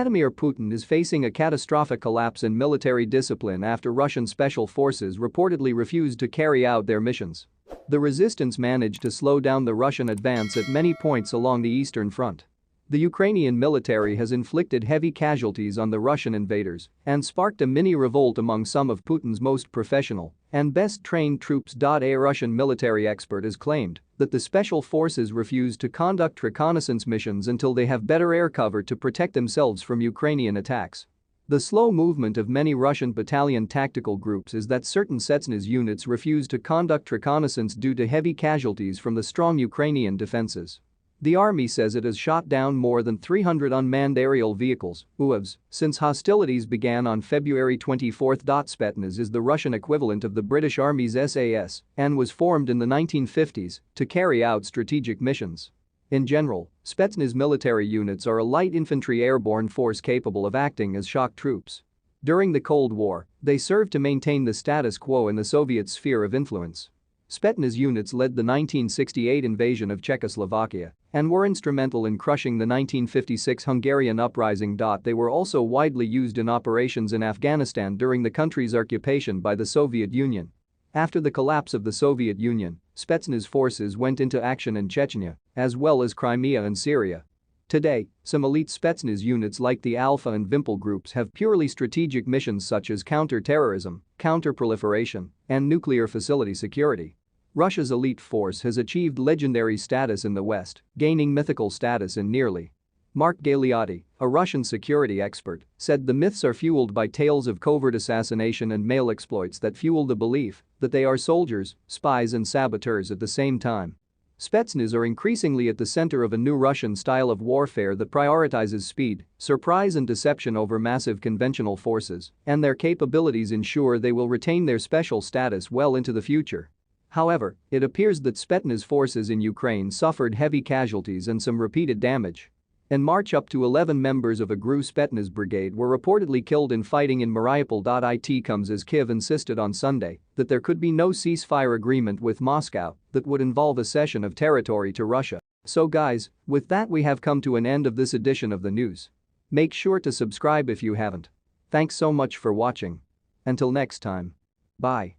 Vladimir Putin is facing a catastrophic collapse in military discipline after Russian special forces reportedly refused to carry out their missions. The resistance managed to slow down the Russian advance at many points along the eastern front. The Ukrainian military has inflicted heavy casualties on the Russian invaders and sparked a mini-revolt among some of Putin's most professional and best-trained troops. A Russian military expert has claimed that the special forces refuse to conduct reconnaissance missions until they have better air cover to protect themselves from Ukrainian attacks. The slow movement of many Russian battalion tactical groups is that certain Spetsnaz units refuse to conduct reconnaissance due to heavy casualties from the strong Ukrainian defenses. The army says it has shot down more than 300 unmanned aerial vehicles (UAVs) since hostilities began on February 24. Spetsnaz is the Russian equivalent of the British Army's SAS and was formed in the 1950s to carry out strategic missions. In general, Spetsnaz military units are a light infantry airborne force capable of acting as shock troops. During the Cold War, they served to maintain the status quo in the Soviet sphere of influence. Spetsnaz units led the 1968 invasion of Czechoslovakia and were instrumental in crushing the 1956 Hungarian uprising. They were also widely used in operations in Afghanistan during the country's occupation by the Soviet Union. After the collapse of the Soviet Union, Spetsnaz forces went into action in Chechnya, as well as Crimea and Syria. Today, some elite Spetsnaz units like the Alpha and Vimpel groups have purely strategic missions such as counter-terrorism, counter-proliferation, and nuclear facility security. Russia's elite force has achieved legendary status in the West, gaining mythical status in nearly. Mark Galeotti, a Russian security expert, said the myths are fueled by tales of covert assassination and mail exploits that fuel the belief that they are soldiers, spies and saboteurs at the same time. Spetsnaz are increasingly at the center of a new Russian style of warfare that prioritizes speed, surprise and deception over massive conventional forces, and their capabilities ensure they will retain their special status well into the future. However, it appears that Spetsnaz forces in Ukraine suffered heavy casualties and some repeated damage. In March, up to 11 members of a GRU Spetsnaz brigade were reportedly killed in fighting in Mariupol. It comes as Kyiv insisted on Sunday that there could be no ceasefire agreement with Moscow that would involve a cession of territory to Russia. So guys, with that we have come to an end of this edition of the news. Make sure to subscribe if you haven't. Thanks so much for watching. Until next time. Bye.